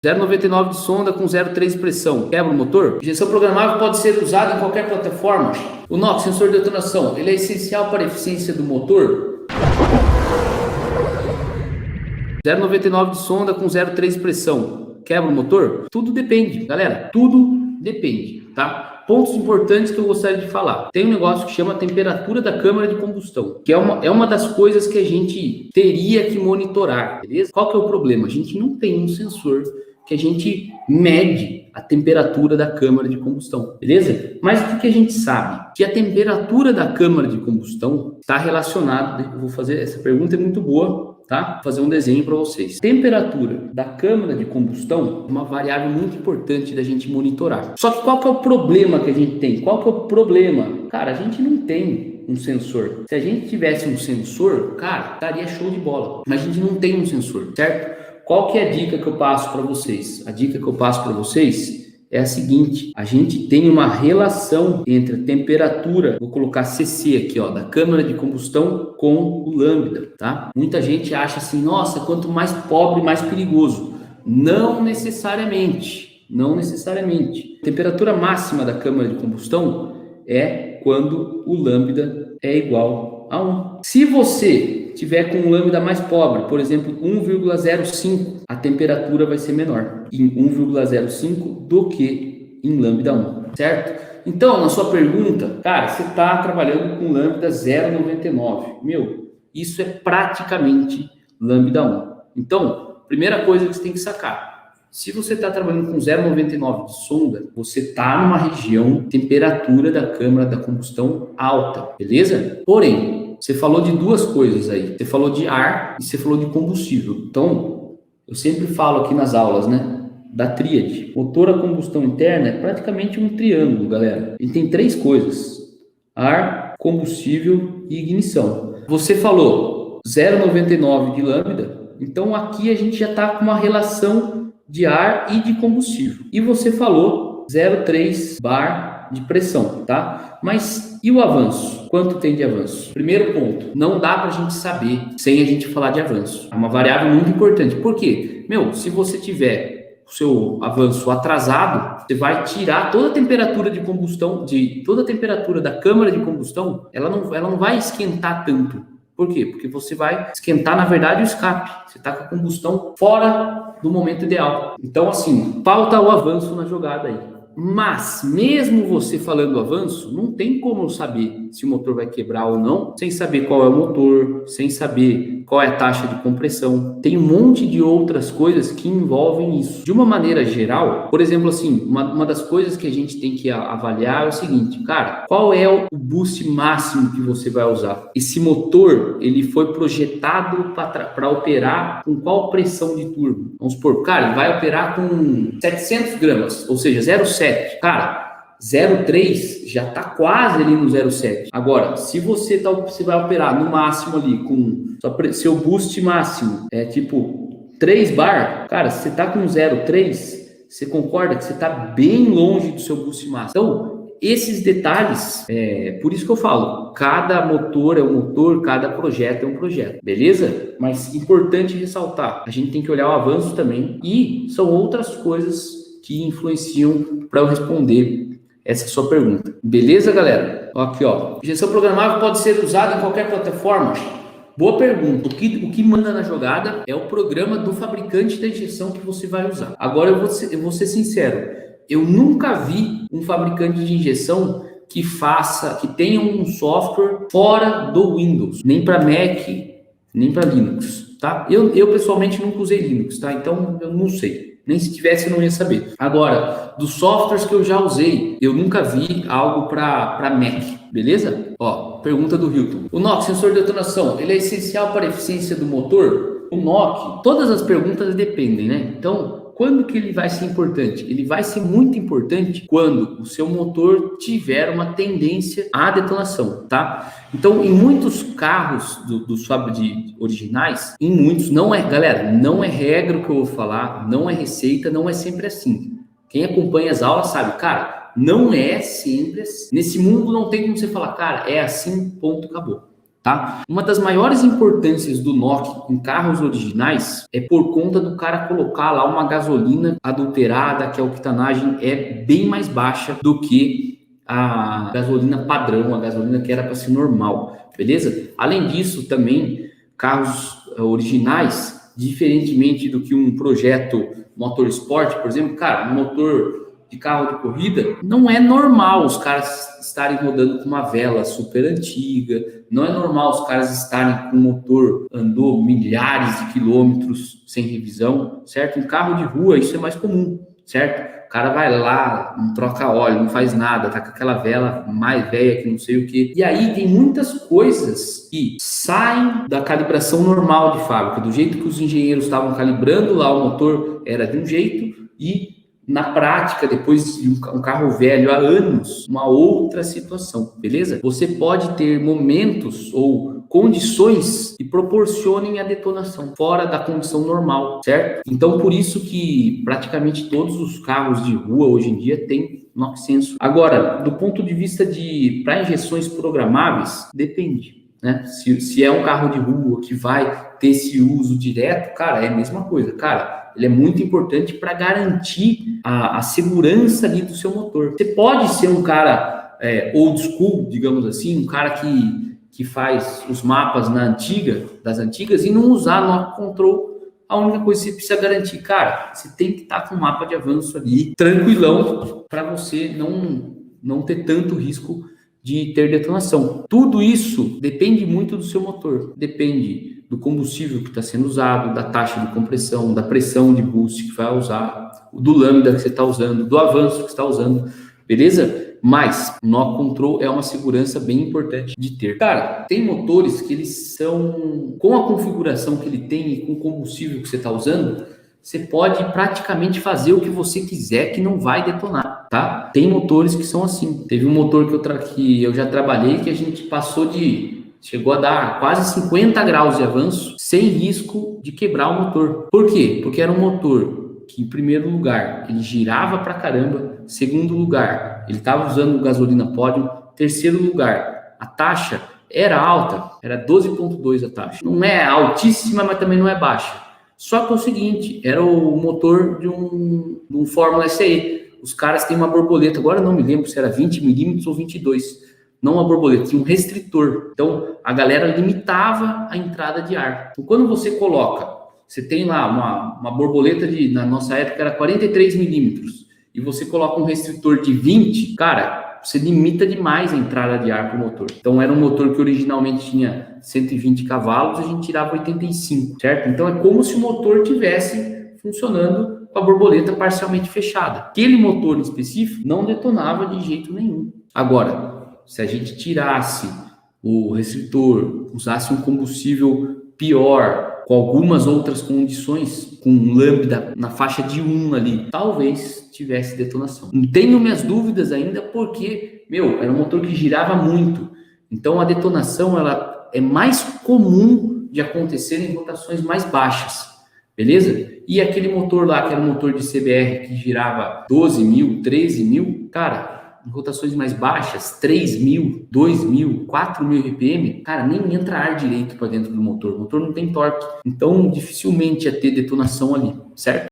0,99 de sonda com 0,3 de pressão. Quebra o motor? Injeção programável pode ser usada em qualquer plataforma. O NOx, sensor de detonação, ele é essencial para a eficiência do motor? 0,99 de sonda com 0,3 de pressão. Quebra o motor? Tudo depende, galera. Tudo depende, tá? Pontos importantes que eu gostaria de falar. Tem um negócio que chama temperatura da câmara de combustão, que é uma das coisas que a gente teria que monitorar, beleza? Qual que é o problema? A gente não tem um sensor que a gente mede a temperatura da câmara de combustão, beleza? Mas o que a gente sabe? Que a temperatura da câmara de combustão está relacionada, eu vou fazer, essa pergunta é muito boa, tá? Vou fazer um desenho para vocês. Temperatura da câmara de combustão é uma variável muito importante da gente monitorar. Só que qual que é o problema que a gente tem? Qual que é o problema? Cara, a gente não tem um sensor. Se a gente tivesse um sensor, cara, estaria show de bola. Mas a gente não tem um sensor, certo? Qual que é a dica que eu passo para vocês? A dica que eu passo para vocês é a seguinte: a gente tem uma relação entre a temperatura, vou colocar CC aqui, ó, da câmara de combustão com o lambda, tá? Muita gente acha assim, nossa, quanto mais pobre, mais perigoso. Não necessariamente, não necessariamente. A temperatura máxima da câmara de combustão é quando o lambda é igual a 1. Se você tiver com um lambda mais pobre, por exemplo, 1,05, a temperatura vai ser menor em 1,05 do que em lambda 1, certo? Então, na sua pergunta, cara, você está trabalhando com lambda 0,99. Meu, isso é praticamente lambda 1. Então, primeira coisa que você tem que sacar: se você está trabalhando com 0,99 de sonda, você está numa região temperatura da câmara da combustão alta, beleza? Porém, você falou de duas coisas aí. Você falou de ar e você falou de combustível. Então, eu sempre falo aqui nas aulas, né, da tríade. Motor a combustão interna é praticamente um triângulo, galera. Ele tem três coisas: ar, combustível e ignição. Você falou 0,99 de lambda, então aqui a gente já está com uma relação de ar e de combustível. E você falou 0,3 bar de pressão, tá? Mas e o avanço? Quanto tem de avanço? Primeiro ponto, não dá pra gente saber sem a gente falar de avanço. É uma variável muito importante. Por quê? Meu, se você tiver o seu avanço atrasado, você vai tirar toda a temperatura de combustão, toda a temperatura da câmara de combustão, ela não vai esquentar tanto. Por quê? Porque você vai esquentar, na verdade, o escape. Você está com a combustão fora do momento ideal. Então, assim, falta o avanço na jogada aí. Mas, mesmo você falando avanço, não tem como saber se o motor vai quebrar ou não, sem saber qual é o motor, sem saber qual é a taxa de compressão. Tem um monte de outras coisas que envolvem isso. De uma maneira geral, por exemplo, assim, uma das coisas que a gente tem que avaliar é o seguinte, cara, qual é o boost máximo que você vai usar? Esse motor, ele foi projetado para operar com qual pressão de turbo? Vamos supor, cara, ele vai operar com 700 gramas, ou seja, 0,7. Cara, 0,3 já está quase ali no 0,7. Agora, se você vai operar no máximo ali com seu boost máximo é tipo 3 bar, cara, se você está com 0,3, você concorda que você está bem longe do seu boost máximo. Então, esses detalhes, por isso que eu falo, cada motor é um motor, cada projeto é um projeto, beleza? Mas importante ressaltar, a gente tem que olhar o avanço também, e são outras coisas que influenciam para eu responder essa sua pergunta. Beleza, galera? Aqui, ó. Injeção programável pode ser usada em qualquer plataforma? Boa pergunta. O que manda na jogada é o programa do fabricante da injeção que você vai usar. Agora, eu vou ser sincero. Eu nunca vi um fabricante de injeção que tenha um software fora do Windows. Nem para Mac, nem para Linux, tá? Eu pessoalmente nunca usei Linux, tá? Então, eu não sei. Nem se tivesse eu não ia saber. Agora, dos softwares que eu já usei, eu nunca vi algo para Mac, beleza? Ó, pergunta do Hilton. O NOx, sensor de detonação, ele é essencial para a eficiência do motor? O NOx, todas as perguntas dependem, né? Então, quando que ele vai ser importante? Ele vai ser muito importante quando o seu motor tiver uma tendência à detonação, tá? Então, em muitos carros dos Fabri originais, em muitos, não é, galera, não é regra o que eu vou falar, não é receita, não é sempre assim. Quem acompanha as aulas sabe, cara, não é sempre assim. Nesse mundo não tem como você falar, cara, é assim, ponto, acabou. tá? Uma das maiores importâncias do NOC em carros originais é por conta do cara colocar lá uma gasolina adulterada, que a octanagem é bem mais baixa do que a gasolina padrão, a gasolina que era para ser normal, beleza? Além disso, também, carros originais, diferentemente do que um projeto motorsport, por exemplo, cara, um motor de carro de corrida, não é normal os caras estarem rodando com uma vela super antiga, não é normal os caras estarem com o motor andou milhares de quilômetros sem revisão, certo? Em carro de rua isso é mais comum, certo? O cara vai lá, não troca óleo, não faz nada, tá com aquela vela mais velha que não sei o que. E aí tem muitas coisas que saem da calibração normal de fábrica, do jeito que os engenheiros estavam calibrando lá o motor era de um jeito e na prática, depois de um carro velho há anos, uma outra situação, beleza? Você pode ter momentos ou condições que proporcionem a detonação fora da condição normal, certo? Então, por isso que praticamente todos os carros de rua hoje em dia têm NOx sensor. Agora, do ponto de vista de para injeções programáveis, depende. Né? Se é um carro de rua que vai ter esse uso direto, cara, é a mesma coisa, cara. Ele é muito importante para garantir a segurança ali do seu motor. Você pode ser um cara old school, digamos assim, um cara que faz os mapas das antigas e não usar no control. A única coisa que você precisa garantir, cara, você tem que estar com o mapa de avanço ali, tranquilão, para você não ter tanto risco de ter detonação. Tudo isso depende muito do seu motor, depende do combustível que está sendo usado, da taxa de compressão, da pressão de boost que vai usar, do lambda que você está usando, do avanço que você está usando, beleza? Mas o NOC Control é uma segurança bem importante de ter. Cara, tem motores que eles são, com a configuração que ele tem e com o combustível que você está usando, você pode praticamente fazer o que você quiser que não vai detonar, tá? Tem motores que são assim. Teve um motor que eu já trabalhei que a gente chegou a dar quase 50 graus de avanço sem risco de quebrar o motor. Por quê? Porque era um motor que, em primeiro lugar, ele girava pra caramba. Segundo lugar, ele estava usando gasolina Podium. Terceiro lugar, a taxa era alta, era 12,2 a taxa. Não é altíssima, mas também não é baixa. Só que é o seguinte, era o motor de um Fórmula SE. Os caras têm uma borboleta, agora não me lembro se era 20 milímetros ou 22. Não uma borboleta, tinha um restritor. Então, a galera limitava a entrada de ar. Então, quando você você tem lá uma borboleta na nossa época era 43 milímetros, e você coloca um restritor de 20, cara, você limita demais a entrada de ar para o motor. Então, era um motor que originalmente tinha 120 cavalos, a gente tirava 85, certo? Então, é como se o motor tivesse funcionando com a borboleta parcialmente fechada. Aquele motor em específico não detonava de jeito nenhum. Agora, se a gente tirasse o restritor, usasse um combustível pior, com algumas outras condições, com um lambda na faixa de 1 ali, talvez tivesse detonação. Não tenho minhas dúvidas ainda porque, era um motor que girava muito. Então, a detonação ela é mais comum de acontecer em rotações mais baixas, beleza? E aquele motor lá, que era um motor de CBR que girava 12 mil, 13 mil, cara, em rotações mais baixas, 3.000, 2.000, 4.000 RPM, cara, nem entra ar direito para dentro do motor. O motor não tem torque. Então, dificilmente ia ter detonação ali, certo?